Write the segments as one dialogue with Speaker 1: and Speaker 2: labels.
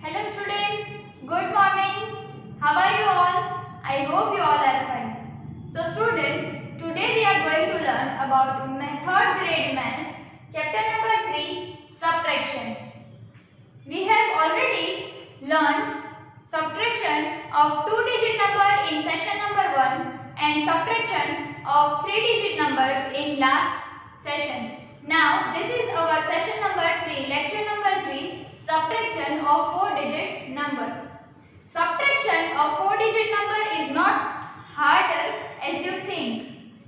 Speaker 1: Hello students, good morning. How are you all? I hope you all are fine. So students, today we are going to learn about third grade math, chapter number 3, subtraction. We have already learned subtraction of 2-digit number in session number 1 and subtraction of 3-digit numbers in last session. Now this is our session number 3, lecture number 3, subtraction of 4-digit number. Subtraction of 4-digit number is not harder as you think.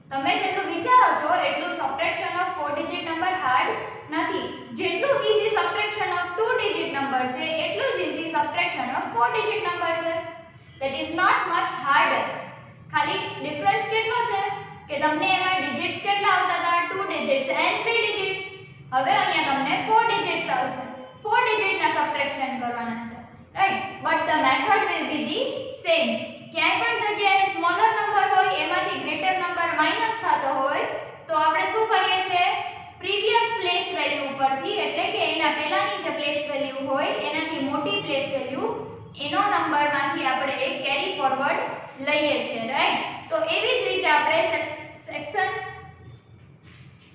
Speaker 1: તમે જેટલું વિચારો છો એટલું subtraction of 4-digit number hard નથી. જેટલું easy subtraction of 2-digit number છે એટલું જ easy subtraction of 4-digit number છે. That is not much harder. ખાલી difference કેટલો છે કે તમને એમાં digits કેટલા આવતા હતા 2 digits and 3 digits. હવે અહીંયા તમને 4 digits આવશે. 4 digit ના subtraction કરવાના છે. Right? But the method will be the same. ક્યાંય પણ જગ્યાએ સ્મોલર નંબર હોય એમાંથી ગ્રેટર નંબર માઈનસ થતો હોય તો આપણે શું કરીએ છીએ પ્રીવિયસ પ્લેસ વેલ્યુ ઉપરથી એટલે કે એના પહેલાની જે પ્લેસ વેલ્યુ હોય એનાથી મોટી પ્લેસ વેલ્યુ એનો નંબરમાંથી આપણે એક કેરી ફોરવર્ડ લઈએ છીએ રાઈટ તો એવી જ રીતે આપણે સેક્શન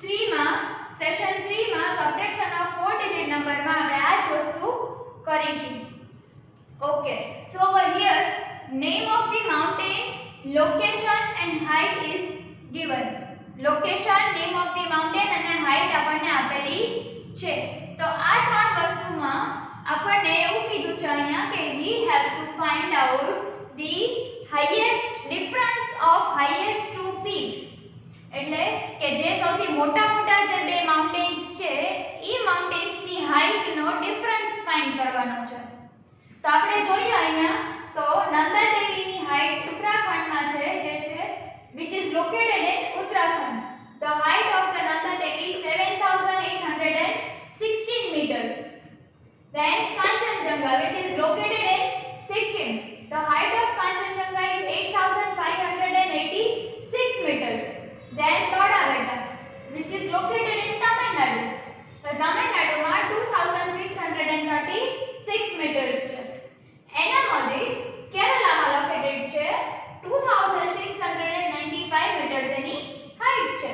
Speaker 1: 3 માં સેશન 3 માં સબટ્રેક્શન ઓફ 4 ડિજિટ નંબરમાં આપણે આ જ વસ્તુ કરીશું okay so over here name of the mountain, location and height is given. Location, name of the mountain and height આપણને આપેલી છે. તો આ ત્રણ વસ્તુમાં આપણને એવું કીધું છે અહીંયા કે we have to find out the highest difference of highest two peaks. એટલે કે જે સૌથી મોટા જે બે માઉન્ટેન્સ છે ઈ માઉન્ટેન્સ ની હાઈટ નો ડિફરન્સ ફાઇન્ડ કરવાનો છે. તો આપણે જોઈએ અહીંયા તો નંદા દેવીની હાઈટ ઉત્તરાખંડમાં છે જે છે which is located in Uttarakhand. The height of the Nanda Devi is 7816 meters. Then Kanchenjunga which is located in Sikkim. The height of Kanchenjunga is 8586 meters. Then Todaveta which is located in Tamil Nadu. The Tamil Nadu માં 2636 meters છે. એના મધ્ય કેરલામાં located છે 2695 meters એની height છે.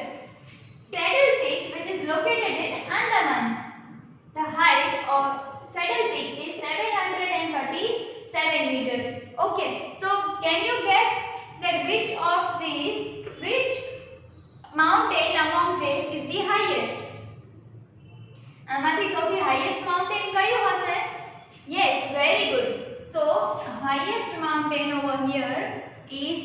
Speaker 1: Saddle Peak which is located in Andamans. The height of Saddle Peak is 737 meters. Okay, so can you guess that which mountain among this is the highest? આમાંથી સૌથી highest mountain કયું હશે? Yes, very good. So, highest mountain over here is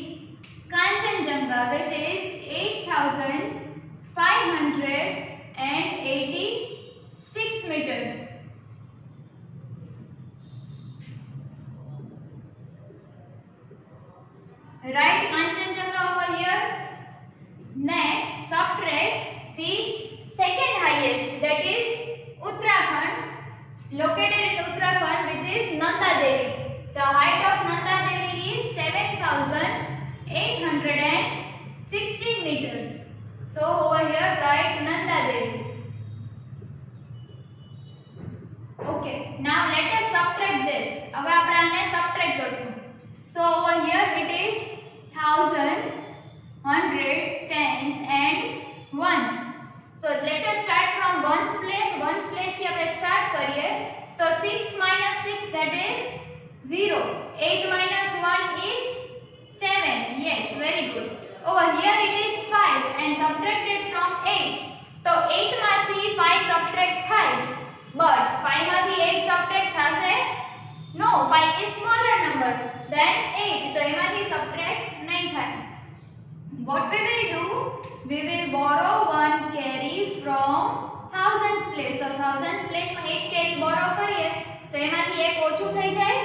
Speaker 1: Kanchenjunga which is 8586 meters. Right, Kanchenjunga over here. Next, subtract the second highest that is Uttarakhand located in Uttarakhand which is Nanda Devi. The height of Nanda Devi is 7816 meters. So over here write Nanda Devi. Okay, now let us subtract this. હવે આપણે આને subtract કરશું. So over here it is thousands, hundreds, tens and ones. So let us start from ones place. Ones place થી આપણે start કરીએ તો 6 minus 6 that is 0. 8 minus 1 is 7. Yes, very good. Over here it is 5 and subtracted from 8. So 8 માંથી 5 subtract થાય. But 5 માંથી 8 subtract થશે? No, 5 is smaller number than 8. તો એમાંથી subtract નહીં થાય. What we will do? We will borrow one carry from thousands place. So thousands place માં એક carry borrow કરીએ તો એમાંથી એક ઓછું થઈ જાય.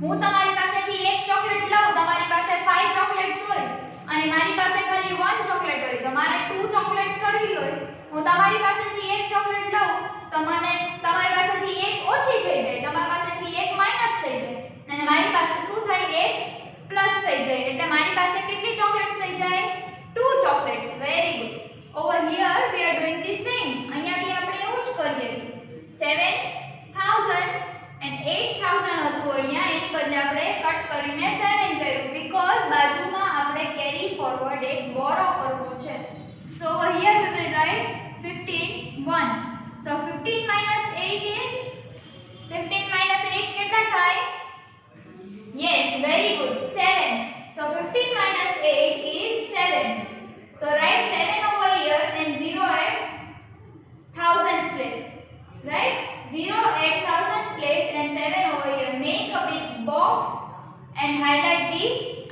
Speaker 1: હું તમારી પાસેથી એક ચોકલેટ લઉં, તમારી પાસે 5 ચોકલેટ્સ હોય અને મારી પાસે ખાલી 1 ચોકલેટ હોય તો મારે 2 ચોકલેટ્સ કરવી હોય. હું તમારી પાસેથી એક ચોકલેટ લઉં તો મને તમારી પાસેથી એક ઓછી થઈ જાય, તમારી પાસેથી એક માઈનસ થઈ જાય અને મારી પાસે શું થાય એક પ્લસ થઈ જાય. એટલે મારી પાસે કેટલી ચોકલેટ્સ થઈ જાય 2 chocolates. Very good. Over here we are doing the same. અહીંયા બી આપણે એવું જ કરીએ છીએ. 7000 and 8000 ફોરવર્ડ એક બોરો કરવો છે. So over here we will write 15 1. So 15 minus 8 is 15 minus 8 કેટલા થાય? Yes, very good, 7. So 15 minus 8 is 7. So write 7 over here and 0 at thousands place. Right? 0 at thousands place and 7 over here. Make a big box and highlight the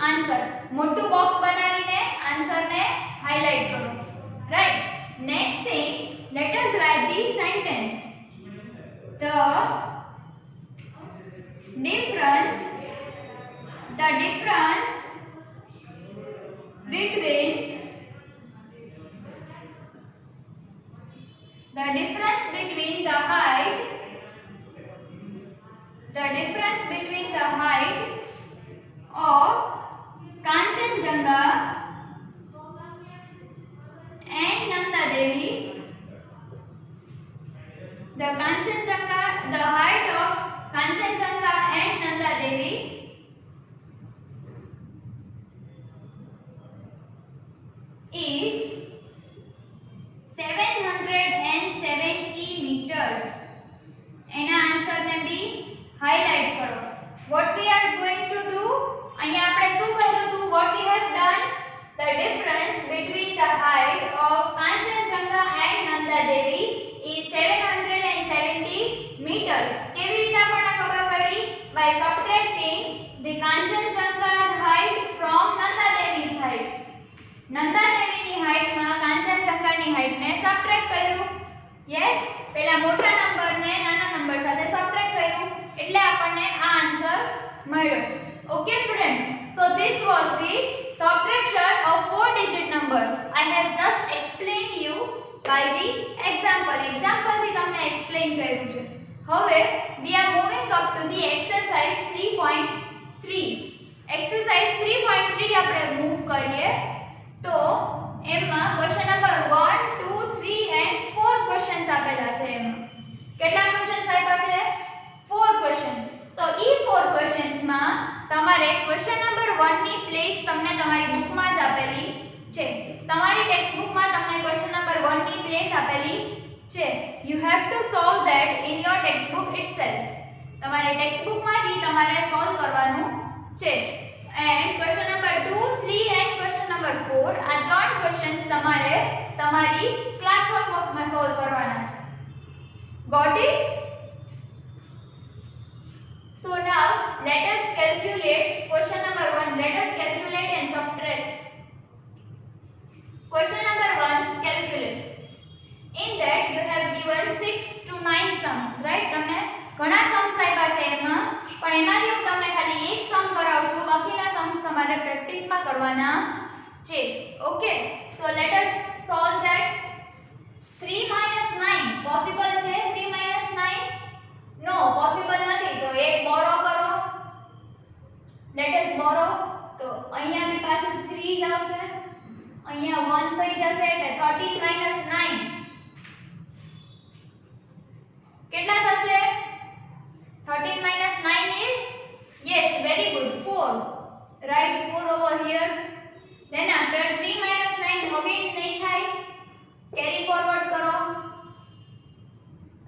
Speaker 1: answer. મોટું box બનાવીને answer ને highlight કરો. Right? Next thing, let us write the sentence. The difference between the height of Kanchenjunga and Nanda Devi, the height of Kanchenjunga and Nanda Devi is 770 meters. એના answer ને બી highlight કરો. What we are going to do, અહીંયા આપણે શું કર્યું હતું? What we have done, the difference between the height of Kanchenjunga and Nanda Devi is 770 meters. કેવી રીતે આપણને ખબર પડી? By subtracting the Kanchenjunga's height from Nanda Devi's height. Nanda દેવીની હાઈટમાં કાંચનજંગાની હાઈટને સબટ્રેક્ટ કર્યું. યસ, પહેલા મોટા નંબરને નાના નંબર સાથે સબટ્રેક્ટ કર્યું એટલે આપણને આ આન્સર મળ્યો. Okay students, so this was the subtraction of 4-digit number. I have just explained you by the example. થી તમને એક્સપ્લેન કર્યું છે. હવે we are moving up to the exercise 3.3. exercise 3.3 આપણે મૂવ કરીએ તો એમાં ક્વેશ્ચન નંબર 1 2 3 એન્ડ 4 ક્વેશ્ચન્સ આપેલા છે. એમાં કેટલા ક્વેશ્ચન્સ આપ્યા છે? 4 ક્વેશ્ચન્સ. તો ઈ 4 ક્વેશ્ચન્સમાં તમારે ક્વેશ્ચન નંબર 1 ની પ્લેસ તમને તમારી બુકમાં જ આપેલી છે. તમારી ટેક્સ્ટ બુકમાં તમને ક્વેશ્ચન નંબર 1 ની પ્લેસ આપેલી છે. You have to solve that in your text book itself. તમારી ટેક્સ્ટ બુકમાં જ તમારે સોલ્વ કરવાનું છે. And question number 2 3 and question number 4 આ ત્રણ ક્વેશ્ચન્સ તમારે તમારી ક્લાસ વર્કમાં સોલ્વ કરવાના છે. Got it? So now let us calculate question number 1. Let us calculate and subtract. Question number 1, calculate. In that you have given 6 to 9 sums, right? તમને ઘણા sums આપ્યા છે એમાં, પણ એમાંથી હું તમને ખાલી એક sum કરાવું છું, બાકીના sums તમારે પ્રેક્ટિસમાં કરવાના છે. Okay, so let us solve that. 3 minus 9 possible છે? 3 minus 9 no possible નથી. તો એક બોરો કરો. let us borrow. તો અહીંયા બી પાછું 3 જ આવશે, અહીંયા 1 થઈ જશે એટલે 13 minus 9 કેટલા થશે? 13 minus 9 is, yes, very good, 4. Write 4 over here. Then after 3 minus 9 again નહીં થાય, carry forward કરો.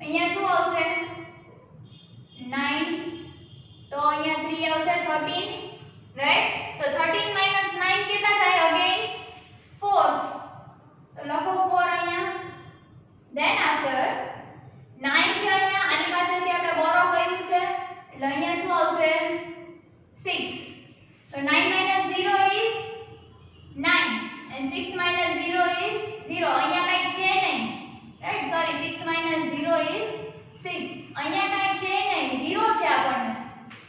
Speaker 1: અહીંયા શું આવશે? 9. તો અહીંયા 3 આવશે, 13, right? તો 13 minus 9 કેટલા થાય? again 4. તો લખો 4 અહીંયા. then after 9 છે અહીંયા, આની પાસેથી આપણે બોરો કર્યું છે એટલે અહીંયા શું આવશે? 6. તો 9 minus 0 is 9 and 6 minus 0 is 0. અહીંયા કાંઈ છે નહીં, right? sorry, 6 minus 0 is 6. અહીંયા કાંઈ છે નહીં, 0 છે આપણને.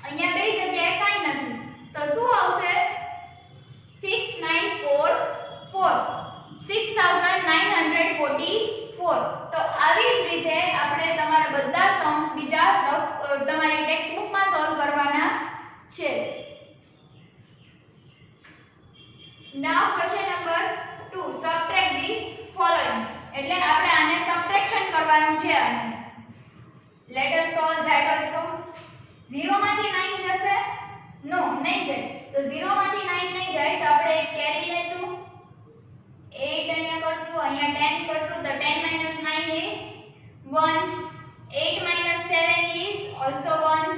Speaker 1: અહીંયા બે જગ્યાએ કાંઈ નથી. તો શું આવશે? 6944 6944. તો આવી જ રીતે આપણે તમારા બધા સમ્સ બીજા તમારી ટેક્સ્ટ બુકમાં સોલ્વ કરવાના છે. Now question number 2, subtract the following. એટલે આપણે આને સબટ્રેક્શન કરવાનું છે. આને let us solve that also. 0 માંથી 9 જશે? નો, નહીં જાય. તો 0 માંથી 9 નહીં જાય તો આપણે એક કેરી લેશું. અહીંયા 10 કરશું તો 10 - 9 is 1. 8 - 7 is also 1.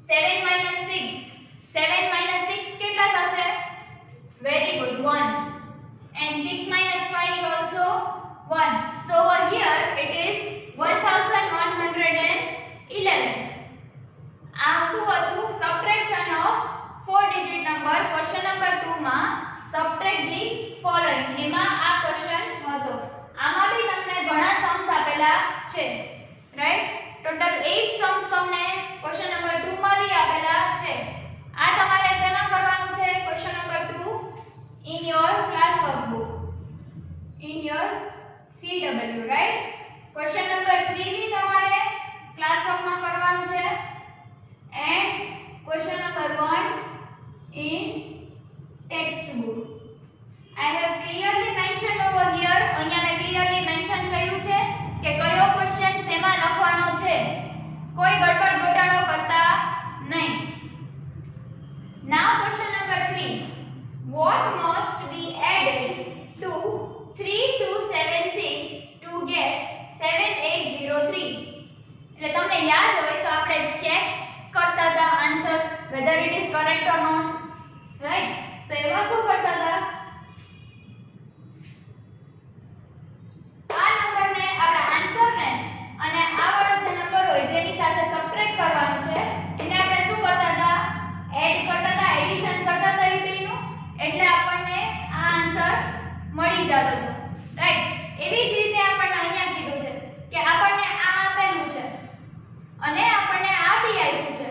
Speaker 1: 7 - 6. 7 - 6 કેટલા થશે? Very good, 1. And 6 - 5 is also 1. So over here it is 1111. આ શું હતું? Subtraction of 4 digit number. Question number 2 માં subtract the following. એમાં આ question હતો. આમાં બી તમને ઘણા sums આપેલા છે. રાઈટ? ટોટલ 8 sums તમને question number 2 માં બી આપેલા છે. આ તમારે શેમાં કરવાનું છે? question number 2 in your class workbook, in your CW, right? question number 3 બી તમારે class work માં કરવાનું છે and question number 1 in textbook. I have clearly mentioned over here, અહીંયા મેં clearly mention કર્યું છે કે કયો question શેમાં લખવાનો છે. કોઈ ગડબડ ગોટાળો કરતા નહીં. Now question number 3. What must be added to 3276 to get 7803? એટલે તમને યાદ હોય તો આપણે ચેક કરતા હતા answers whether it is correct or not, right? તો એમાં શું કરતા હતા? આ નંબરને આપણા આન્સરને અને આ વાળો જે નંબર હોય જેની સાથે સબટ્રેક્ટ કરવાનું છે એને આપણે શું કરતા હતા? એડ કરતા હતા, એડિશન કરતા હતા એ બેનું, એટલે આપણને આ આન્સર મળી જતો હતો, રાઈટ? એવી જ રીતે આપણને અહીંયા કીધું છે કે આપણને આ આપેલું છે અને આપણને આ બી આપ્યું છે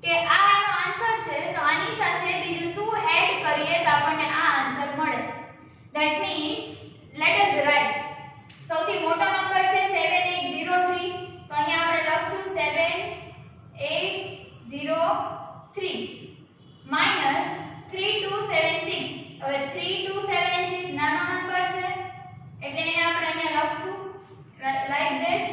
Speaker 1: કે આ એનો આન્સર છે, તો આની સાથે બીજું શું એડ કરીએ તો આપણને આ આન્સર મળે. That means let us write. સૌથી મોટો નંબર છે 7803, તો અહીંયા આપણે લખશું 7803 માઈનસ 3276. હવે 3276 નાનો નંબર છે એટલે એને આપણે અહીંયા લખશું લાઈક ધીસ.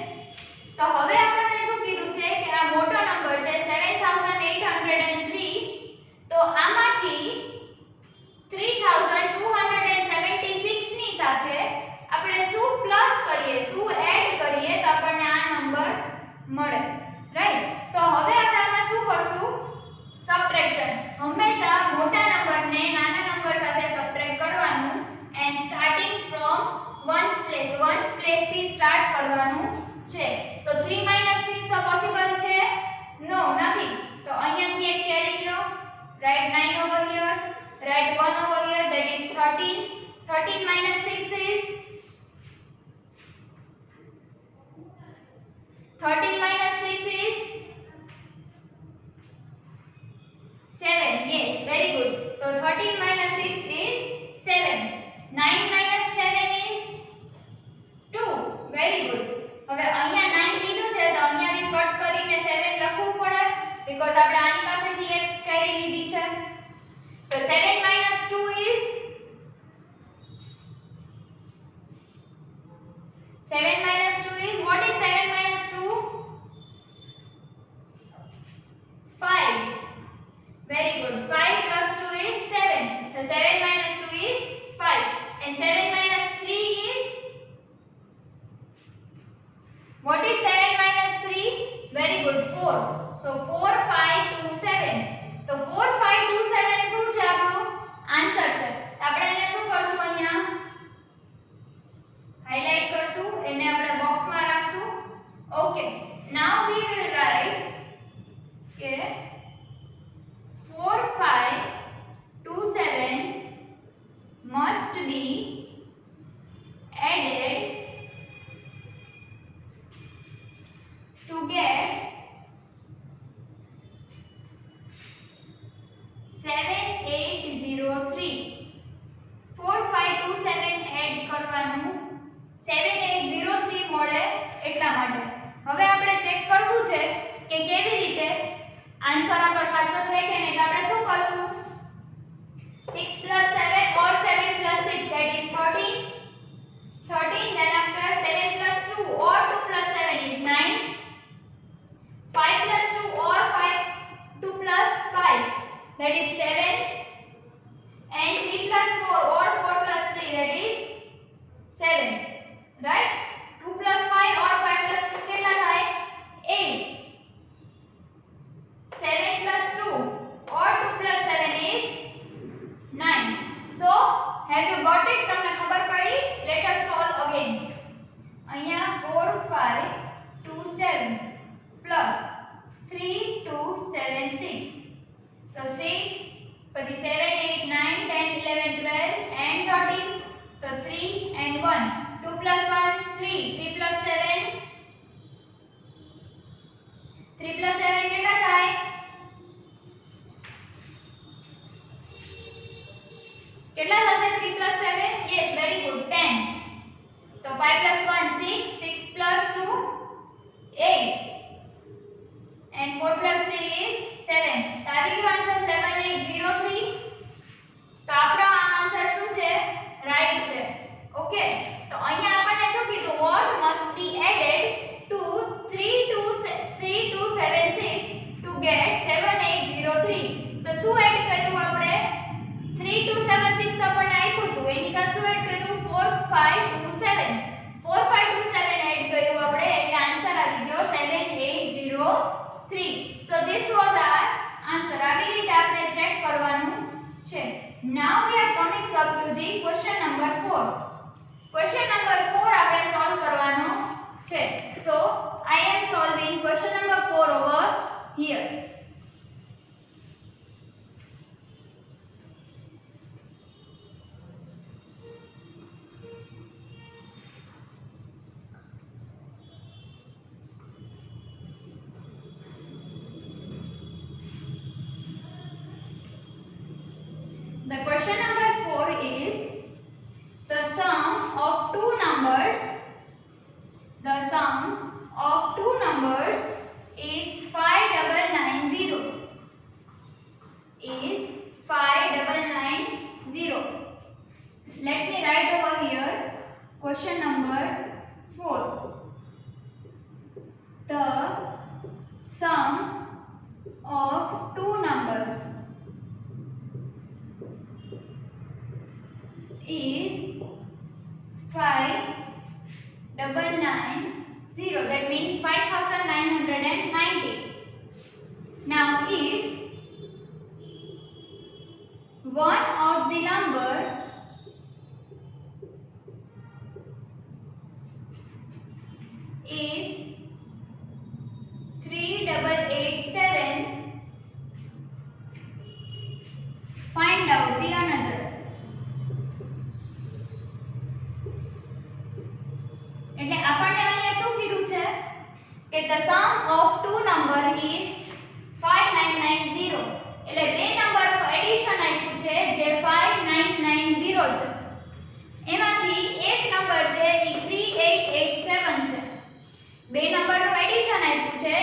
Speaker 1: તો હવે આપણને શું કીધું છે કે આ મોટો નંબર છે 7803, તો આમાંથી 3276 ની સાથે આપણે શું પ્લસ કરીએ, શું એડ કરીએ તો આપણને આ નંબર મળે, રાઈટ? તો હવે આપણે આમાં શું કરશું? સબટ્રેક્શન. હંમેશા મોટા નંબરને નાના નંબર સાથે સબટ્રેક્ટ કરવાનું and starting from once place થી સ્ટાર્ટ કરવાનું છે. તો 3 - 6 તો પોસિબલ છે? નો, નથી. તો અહીંયાથી એક કેરી લો, right 9 over here, right 1 over here, that is 13. 13 - 6 is 13 - 6 is 7. Yes, very good. So 13 - 6 is 7. 9 - 7 is 2. Very good. હવે અહીંયા 9 લીધું છે તો અહીંયા બી કટ કરીને 7 લખવું પડે because આપણે આની પાસેથી એક કેરી લીધી છે. તો 7 - 2 is 7 - 2 is what is 7 - 2? 5. Very good. 5 plus 2 is 7. So 7 - 2 is 5. And 7 - 3 is what is 7 - 3? Very good. 4. So 4 5 2 7. તો 4 5 2 7 શું છે? આપણું આન્સર છે. આપણે એને શું કરશું? અહીંયા હાઇલાઇટ કરશું, એને આપણે બોક્સમાં રાખશું. Okay, now we will right કે 4 5 2 7 must be added to get 7803. 4 5 2 7 add કરવાનું 7803 મળે એટલા માટે. હવે આપણે ચેક કરવું છે કે કેવી રીતે આન્સર આપણો સાચો છે કે નહીં. તો આપણે શું કરશું? 6 plus 7 or 7 plus 6, that is 13. 13, then after 7 plus 2 or 2 plus 7 is 9. 5 plus 2 or 2 plus 5, that is 7. And 3 plus 4 or 4 plus 3, that is પછી 7 8 9 10 11 12 and 13 તો 3 and 1 2 plus 1 3 3 plus 7 3 plus 7 કેટલા થાય કેટલા થશે 3 plus 7 yes very good 10 તો 5 plus 1 6 6 plus 2 8 and 4 plus 3 is 7 તો આવી ગયો આન્સર 7803 તો આપણો આ આન્સર શું છે રાઈટ છે ઓકે તો અહીંયા આપણને શું કીધું what must be added to 3276 to get 7803 તો શું એડ કર્યું આપણે 3276 તો આપણને આપ્યું હતું એની સાથે શું એડ કર્યું 4527 4527 એડ કર્યું આપણે એટલે આન્સર આવી ગયો 7803 so this was our answer આવી રીતે આપણે ચેક કરવાનું છે now we are coming up to the question number 4 question number 4 આપણે સોલ્વ કરવાનો છે so I am solving question number 4 over here The question number 4 is the sum of two numbers is 5990 Let me write over here question number 4 the sum of two numbers is 5990 that means 5990 now if one of the number is 3887 find out the another એટલે આપણને અહીંયા શું કીધું છે કે the sum of two number is 5990 એટલે બે નંબરનું એડિશન આપ્યું છે જે 5990 છે એમાંથી એક નંબર છે એ 3887 છે બે નંબરનું એડિશન આપ્યું છે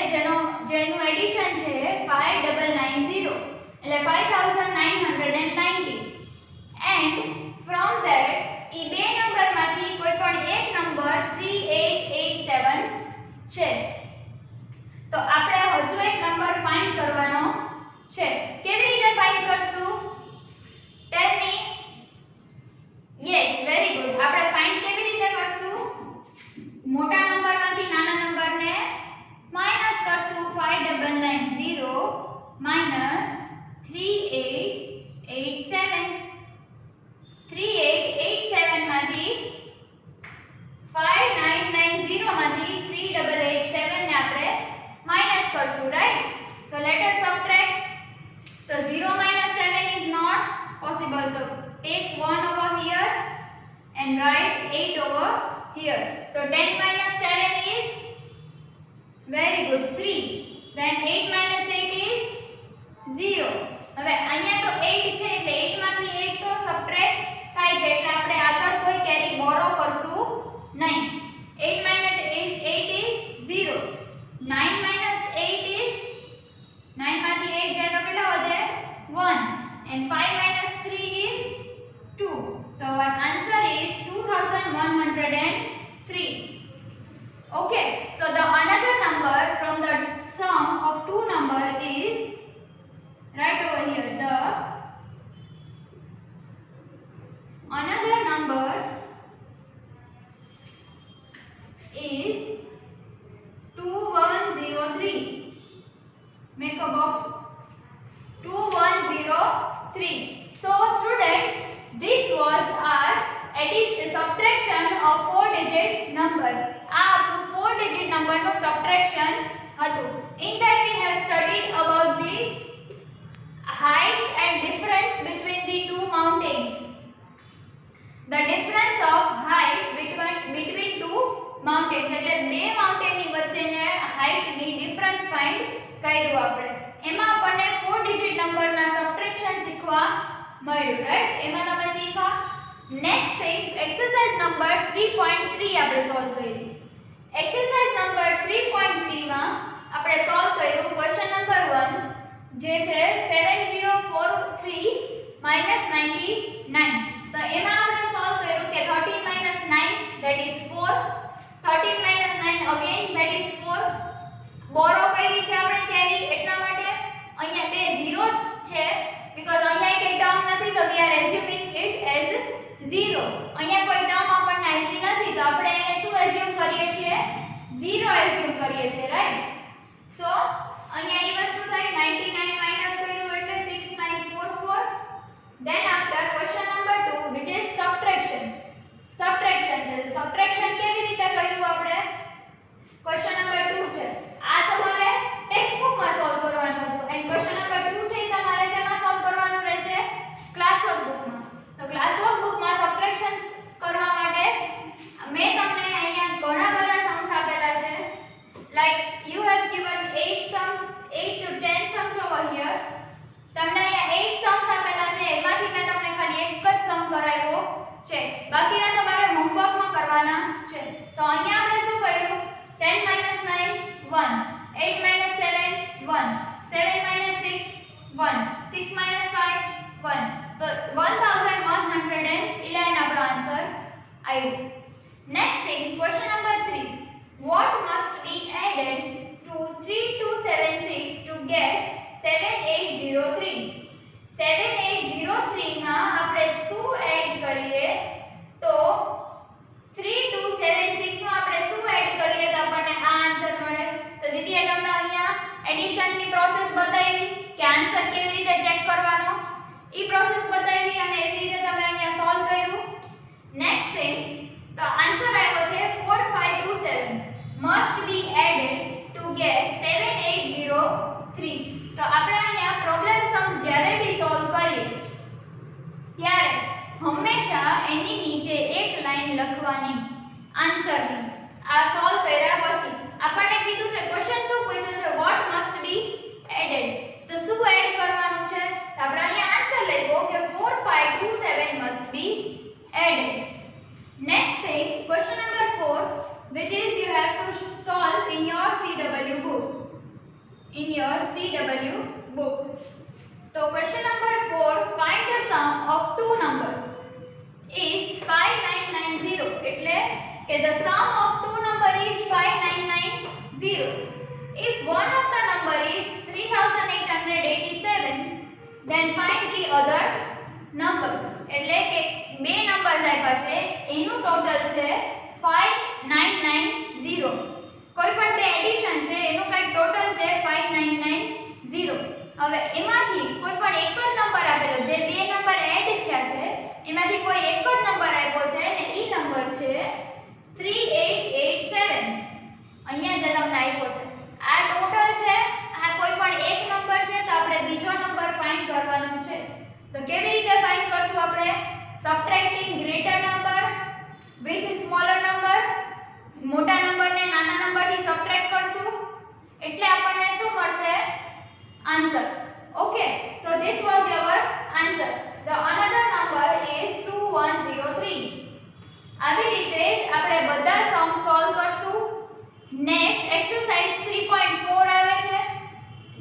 Speaker 1: જેનું એડિશન છે 5990 એટલે 5990 and from that ઈ બે નંબરમાંથી કોઈ પણ એક નંબર 3887 છે તો આપણે હજુ એક નંબર ફાઇન્ડ કરવાનો છે કેવી રીતે ફાઇન્ડ કરશું ટેલ મી યસ વેરી ગુડ આપણે ફાઇન્ડ કેવી રીતે કરશું મોટા નંબરમાંથી નાના નંબરને માઈનસ કરશું 5990 માઈનસ 3887 3887 માંથી 5990 માંથી 3887 ને આપણે માઈનસ કરશું right so let us subtract so 0 minus 7 is not possible so take 1 over here and write 8 over here so 10 minus 7 is very good 3 then 8 minus 8 is 0 હવે અહીંયા તો 8 છે એટલે 8 માંથી 8 તો સબટ્રેક્ટ થાય છે એટલે આપણે આગળ કોઈ કેરી બોરો કરશું નહીં 8 minus 8 is 0 9 minus 8 is 9 માંથી 8 જાય તો કેટલા વધે 1 and 5 minus 3 is 2 so our answer is 2103 okay so the another number from the sum of two number is right over here the another number is 2103 make a box 2103 so students this was our addition subtraction of 4 digit number આ આપણું 4 digit number નો subtraction હતું in that we have studied about the heights and difference the difference of height between two mountains એટલે બે mountain ની વચ્ચેને height ની difference find કર્યું આપણે. એમાં આપણને 4 ડિજિટ નંબરના સબટ્રેક્શન શીખવા મળ્યું, રાઈટ? એમાં તમે શીખા. નેક્સ્ટ થિંગ, એક્સરસાઇઝ નંબર 3.3 આપણે સોલ્વ કરી. એક્સરસાઇઝ નંબર 3.3 માં આપણે સોલ્વ કર્યું ક્વેશ્ચન નંબર 1 જે છે 7043 99. તો એમાં આપણે સોલ્વ કર્યું કે 13 9 that is 4, 13 9 again that is 4. બોરો કરી છે આપણે કેરી, એટલા માટે અહીંયા બે ઝીરો છે because અહીંયા એક ટર્મ નથી, તો we are assuming it as 0. અહીંયા કોઈ ટર્મ આપણને આપી નથી, તો આપણે એને શું એઝ્યુમ કરીએ છીએ? 0 એઝ્યુમ કરીએ છીએ, રાઈટ? સો અહીંયા એ વસ્તુ થઈ 99 માઈનસ કર્યું એટલે 6944. then after question number 2 which is subtraction. Subtraction કેવી રીતે કર્યું આપણે? ક્વેશ્ચન નંબર 2 છે, આ તમારે ટેક્સ્ટ બુકમાં સોલ્વ કરવાનું હતું, એન્ડ ક્વેશ્ચન નંબર 2 છે એ તમારે શેમાં સોલ્વ કરવાનું રહેશે? ક્લાસવર્ક બુકમાં. તો ક્લાસવર્ક બુકમાં સબટ્રેક્શન કરવા માટે મેં તમને અહીંયા ઘણા બધા સમ્સ આપેલા છે. Like you have given 8 sums, 8 to 10 sums over here. તમને અહીંયા 8 sums આપેલા છે, એમાંથી મેં તમને ખાલી એક જ સમ કરાવ્યો છે, બાકીના તમારે હોમવર્કમાં કરવાના છે. તો અહીંયા આપણે શું કર્યું? 10 9 1, 8 7 1, 7 6 1, 6 5 1. તો 1111 આપણો આન્સર આવ્યો. Next thing, question number 3, what must be added to 3276 to get 7803? 7803 માં આપણે શું એડ કરીએ? તો 3276 માં આપણે શું એડ કરીએ તો આપણને આ આન્સર મળે? તો દીદીએ તમને અહીંયા એડિશનની પ્રોસેસ બતાવી કે આન્સર કેવી રીતે ચેક કરવાનો, ઈ પ્રોસેસ બતાવી અને એવી રીતે તમે અહીંયા સોલ્વ કર્યું. નેક્સ્ટ થિંગ, તો આન્સર આવ્યો છે 4527 must be added to get 7803. તો આપણે અહીંયા પ્રોબ્લેમ સમ્સ જ્યારે બી સોલ્વ કરીએ ત્યારે હંમેશા એની નીચે એક લાઈન લખવાની આન્સરની. આ સોલ્વ કર્યા પછી આપણને કીધું છે, ક્વેશ્ચન શું પૂછ્યો છે? What must be added. તો શું એડ કરવાનું છે? તો આપણે અહીંયા આન્સર લખ્યો કે 4527 must be added. Next thing, question number 4 which is you have to solve in your CW book. So question number 4, find the sum of two number is 5990. એટલે કે the sum of two number is 5990. If one of the number is 3887, then find the other number. એટલે કે બે numbers આપ્યા છે, એનું total છે 5990. કોઈ પણ બે એડિશન છે, એનું કંઈક ટોટલ છે 5990. હવે એમાંથી કોઈ પણ એક જ નંબર આપેલો, જે બે નંબર એડ થયા છે એમાંથી કોઈ એક જ નંબર આપ્યો છે અને ઈ નંબર છે 3887. અહીંયા જે તમને આપ્યો છે આ ટોટલ છે, આ કોઈ પણ એક નંબર છે, તો આપણે બીજો નંબર ફાઇન્ડ કરવાનો છે. તો કેવી રીતે ફાઇન્ડ કરશું આપણે? Subtracting greater number with smaller number. મોટા નંબરને નાના નંબરથી સબટ્રેક્ટ કરશું એટલે આપણને શું મળશે? Answer. Okay, so this was your answer. The another number is 2103. આવી રીતે જ આપણે બધા સમ સોલ્વ કરશું. નેક્સ્ટ એક્સરસાઇઝ 3.4 આવે છે,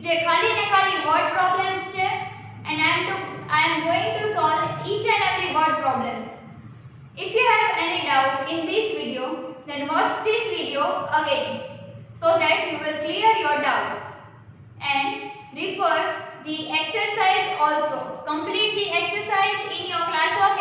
Speaker 1: જે ખાલી ને ખાલી વર્ડ પ્રોબ્લેમ્સ છે, and I am going to solve each and every word problem. If you have any doubt in this video, then watch this video again so that you will clear your doubts, and refer the exercise also. Complete the exercise in your classwork